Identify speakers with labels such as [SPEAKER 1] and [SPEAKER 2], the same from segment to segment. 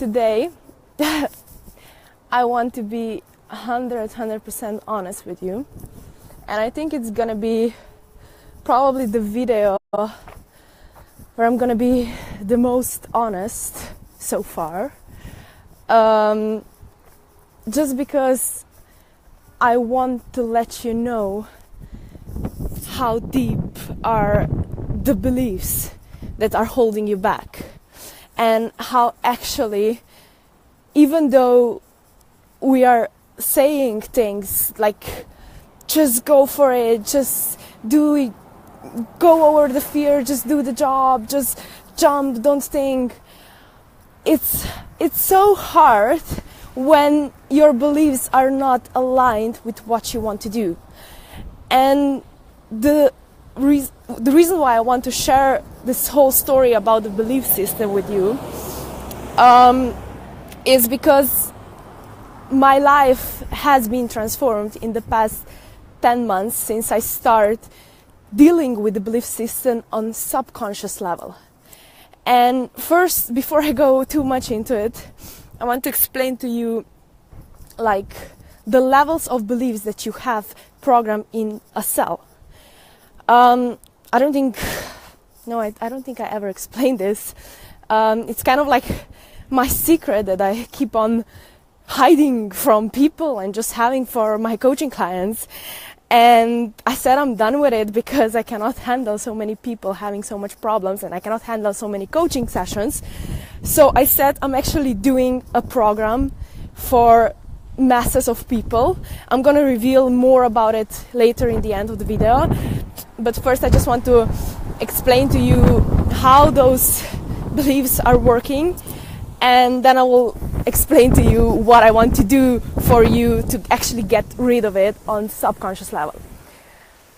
[SPEAKER 1] today I want to be 100% honest with you, and I think it's gonna be probably the video where I'm gonna be the most honest so far, just because I want to let you know how deep are the beliefs that are holding you back, and how actually, even though we are saying things like just go for it, just do it, go over the fear, just do the job, just jump, don't think, it's so hard when your beliefs are not aligned with what you want to do. And the reason why I want to share this whole story about the belief system with you is because my life has been transformed in the past 10 months since I started dealing with the belief system on subconscious level. And first, before I go too much into it, I want to explain to you like the levels of beliefs that you have programmed in a cell. I don't think I ever explained this. It's kind of like my secret that I keep on hiding from people and just having for my coaching clients. And I said I'm done with it because I cannot handle so many people having so much problems, and I cannot handle so many coaching sessions. So I said I'm actually doing a program for masses of people. I'm going to reveal more about it later in the end of the video. But first I just want to explain to you how those beliefs are working, and then I will explain to you what I want to do for you to actually get rid of it on subconscious level.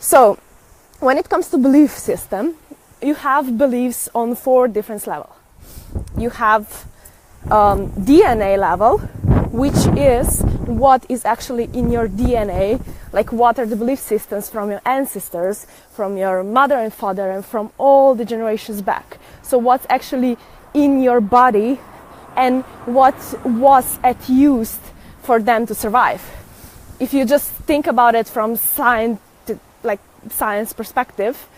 [SPEAKER 1] So, when it comes to belief system, you have beliefs on 4 different levels. You have DNA level, which is what is actually in your DNA, like what are the belief systems from your ancestors, from your mother and father, and from all the generations back. So what's actually in your body and what was used for them to survive. If you just think about it from science perspective,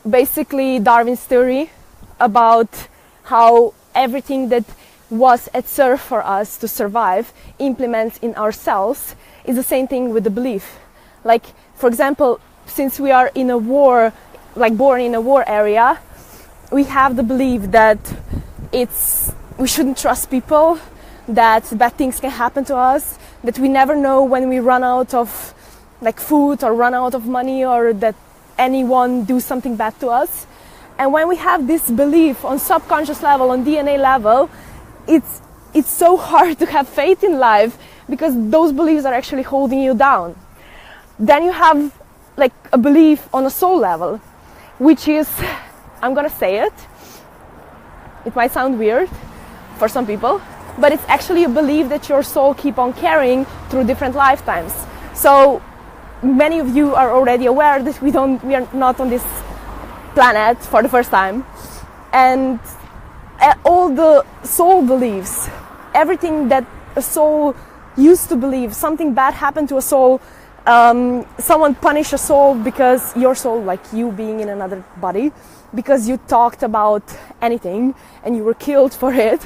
[SPEAKER 1] basically Darwin's theory about how everything that was at serve for us to survive implements in our cells is the same thing with the belief. Like, for example, since we are in a war, like born in a war area, we have the belief that we shouldn't trust people, that bad things can happen to us, that we never know when we run out of like food or run out of money, or that anyone do something bad to us. And when we have this belief on subconscious level, on DNA level, it's so hard to have faith in life because those beliefs are actually holding you down. Then you have like a belief on a soul level, which is, I'm gonna say it might sound weird for some people, but it's actually a belief that your soul keep on carrying through different lifetimes. So many of you are already aware that we are not on this planet for the first time, and all the soul beliefs, everything that a soul used to believe, something bad happened to a soul, someone punished a soul because your soul, like you being in another body, because you talked about anything and you were killed for it,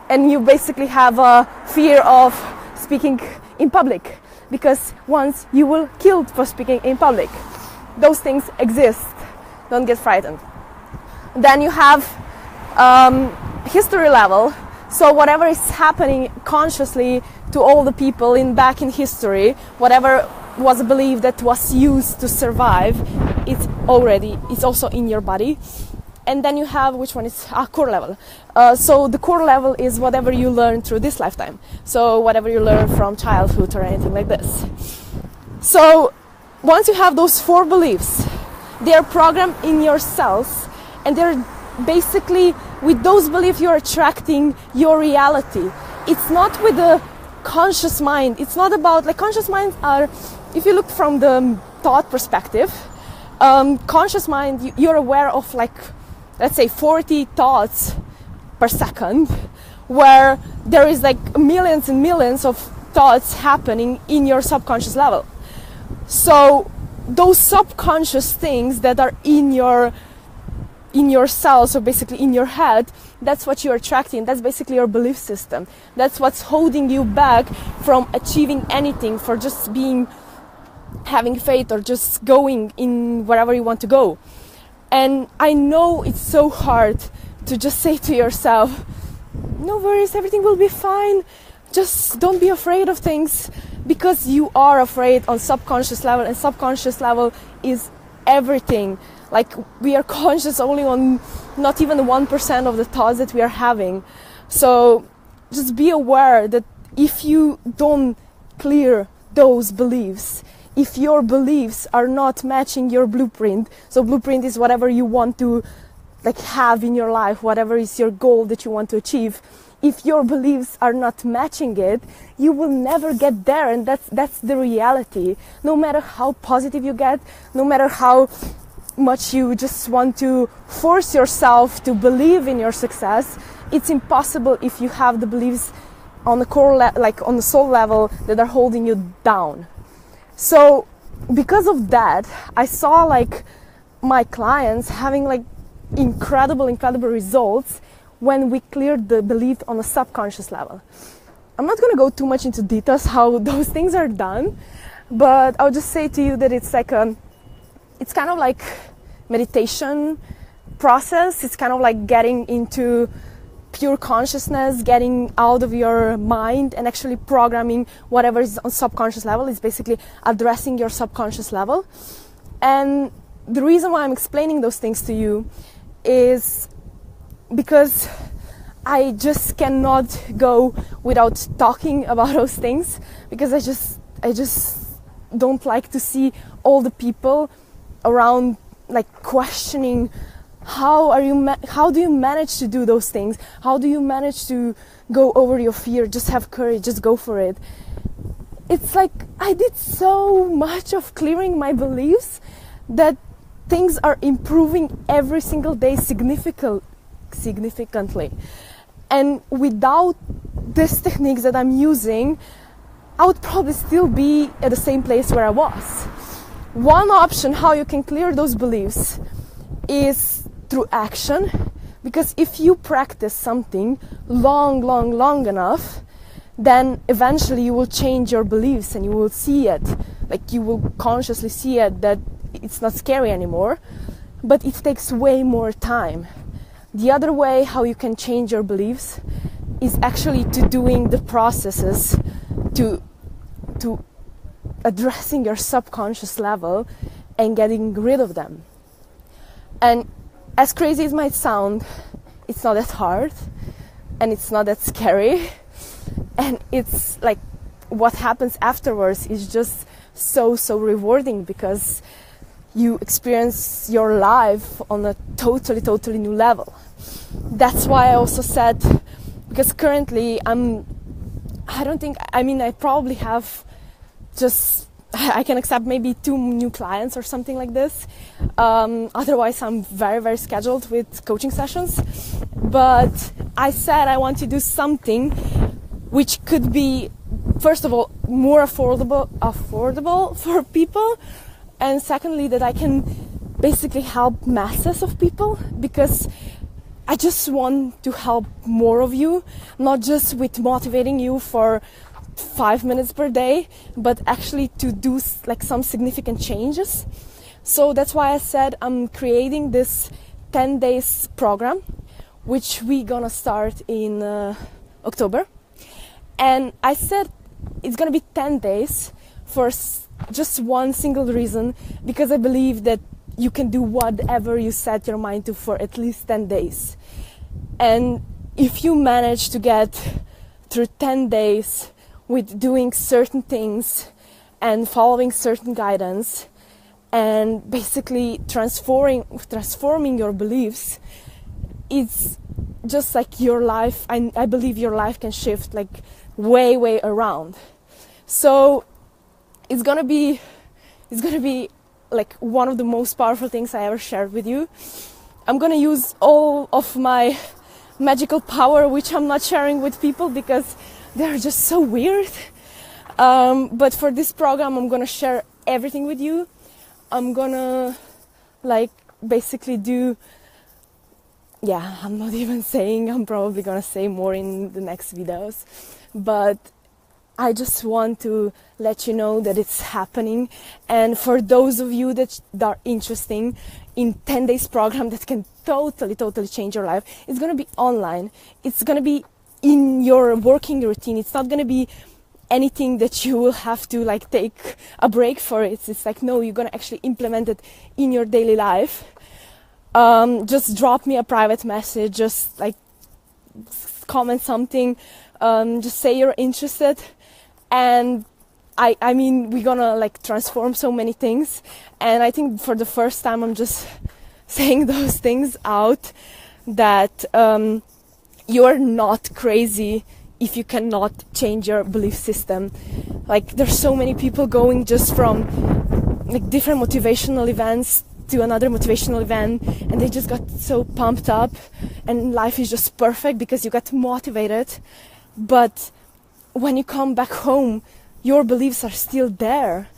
[SPEAKER 1] and you basically have a fear of speaking in public because once you were killed for speaking in public. Those things exist. Don't get frightened. Then you have history level. So whatever is happening consciously to all the people back in history, whatever was a belief that was used to survive, it's also in your body. And then you have, which one is core level. So the core level is whatever you learn through this lifetime. So whatever you learn from childhood or anything like this. So once you have those 4 beliefs, they are programmed in your cells, and they're basically, with those beliefs, you're attracting your reality. It's not with the conscious mind. It's not about, like, conscious minds are, if you look from the thought perspective, conscious mind, you're aware of, like, let's say 40 thoughts per second, where there is like millions and millions of thoughts happening in your subconscious level. So those subconscious things that are in your cells, so basically in your head, that's what you're attracting. That's basically your belief system. That's what's holding you back from achieving anything, for just having faith or just going in wherever you want to go. And I know it's so hard to just say to yourself, no worries, everything will be fine. Just don't be afraid of things, because you are afraid on subconscious level, and subconscious level is everything. Like, we are conscious only on not even 1% of the thoughts that we are having. So just be aware that if you don't clear those beliefs, if your beliefs are not matching your blueprint, so blueprint is whatever you want to have in your life, whatever is your goal that you want to achieve, if your beliefs are not matching it, you will never get there. And that's the reality. No matter how positive you get, no matter how much you just want to force yourself to believe in your success, it's impossible if you have the beliefs on the core on the soul level that are holding you down. So because of that, I saw my clients having incredible results when we cleared the belief on a subconscious level. I'm not going to go too much into details how those things are done, but I'll just say to you that it's it's kind of like meditation process. It's kind of like getting into pure consciousness, getting out of your mind and actually programming whatever is on subconscious level. Is basically addressing your subconscious level. And the reason why I'm explaining those things to you is because I just cannot go without talking about those things, because I just don't like to see all the people around questioning how do you manage to do those things? How do you manage to go over your fear? Just have courage, just go for it. It's like I did so much of clearing my beliefs that things are improving every single day significantly. And without these techniques that I'm using, I would probably still be at the same place where I was. One option how you can clear those beliefs is through action, because if you practice something long enough, then eventually you will change your beliefs and you will see it, you will consciously see it, that it's not scary anymore. But it takes way more time. The other way how you can change your beliefs is actually to doing the processes to addressing your subconscious level and getting rid of them. And as crazy as it might sound, it's not that hard and it's not that scary, and it's what happens afterwards is just so rewarding, because you experience your life on a totally new level. That's why I also said, because currently I probably have I can accept maybe 2 new clients or something like this. Otherwise, I'm very scheduled with coaching sessions. But I said I want to do something which could be, first of all, more affordable for people, and secondly, that I can basically help masses of people, because I just want to help more of you, not just with motivating you for 5 minutes per day, but actually to do some significant changes. So that's why I said I'm creating this 10 days program, which we're gonna start in October. And I said it's gonna be 10 days for just one single reason, because I believe that you can do whatever you set your mind to for at least 10 days. And if you manage to get through 10 days with doing certain things and following certain guidance and basically transforming your beliefs, it's just your life. I believe your life can shift way around. So it's gonna be one of the most powerful things I ever shared with you. I'm gonna use all of my magical power which I'm not sharing with people because they're just so weird. But for this program, I'm gonna share everything with you. I'm gonna basically do, I'm not even saying, I'm probably gonna say more in the next videos, but I just want to let you know that it's happening. And for those of you that are interested in 10 days program that can totally change your life, it's gonna be online. It's gonna be in your working routine. It's not gonna be anything that you will have to take a break for. It's no, you're gonna actually implement it in your daily life. Just drop me a private message, just comment something, just say you're interested, and I mean we're gonna transform so many things. And I think for the first time I'm just saying those things out, that you're not crazy if you cannot change your belief system. There's so many people going just from different motivational events to another motivational event, and they just got so pumped up and life is just perfect because you got motivated. But when you come back home, your beliefs are still there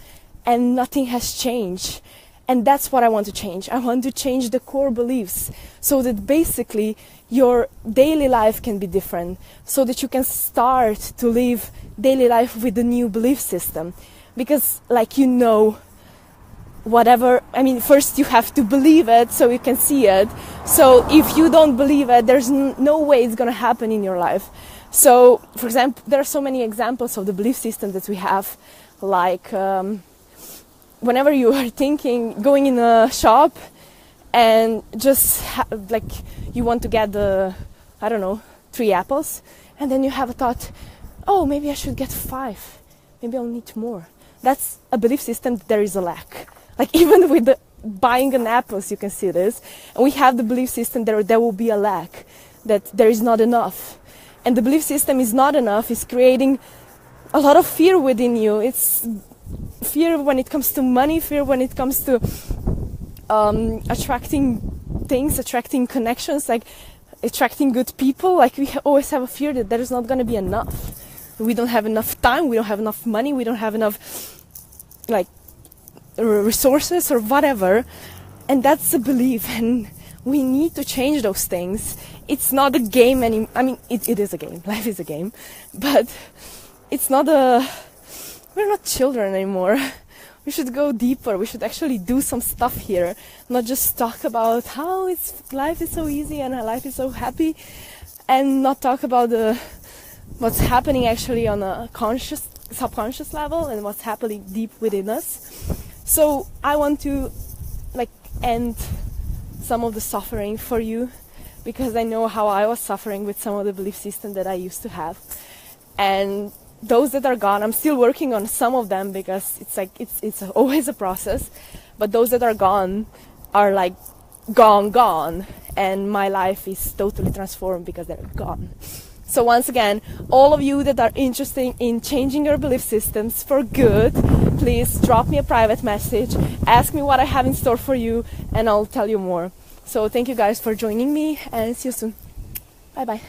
[SPEAKER 1] and nothing has changed. And that's what I want to change. I want to change the core beliefs so that basically your daily life can be different, so that you can start to live daily life with a new belief system. Because whatever, first you have to believe it so you can see it. So if you don't believe it, there's no way it's going to happen in your life. So, for example, there are so many examples of the belief system that we have, whenever you are thinking, going in a shop and just you want to get 3 apples, and then you have a thought, oh, maybe I should get 5, maybe I'll need more. That's a belief system that there is a lack. Even with buying an apples, you can see this. And we have the belief system that there will be a lack, that there is not enough. And the belief system is not enough, is creating a lot of fear within you. It's fear when it comes to money, fear when it comes to attracting things, attracting connections, attracting good people. We always have a fear that there is not going to be enough. We don't have enough time, we don't have enough money, we don't have enough resources or whatever. And that's a belief, and we need to change those things. It's not a game anymore. It is a game. Life is a game, but it's not we're not children anymore. We should go deeper. We should actually do some stuff here, not just talk about how life is so easy and life is so happy, and not talk about what's happening actually on a subconscious level and what's happening deep within us. So I want to end some of the suffering for you, because I know how I was suffering with some of the belief system that I used to have. And those that are gone, I'm still working on some of them, because it's always a process. But those that are gone are gone, and my life is totally transformed because they're gone. So once again, all of you that are interested in changing your belief systems for good, please drop me a private message, ask me what I have in store for you, and I'll tell you more. So thank you guys for joining me, and see you soon. Bye bye.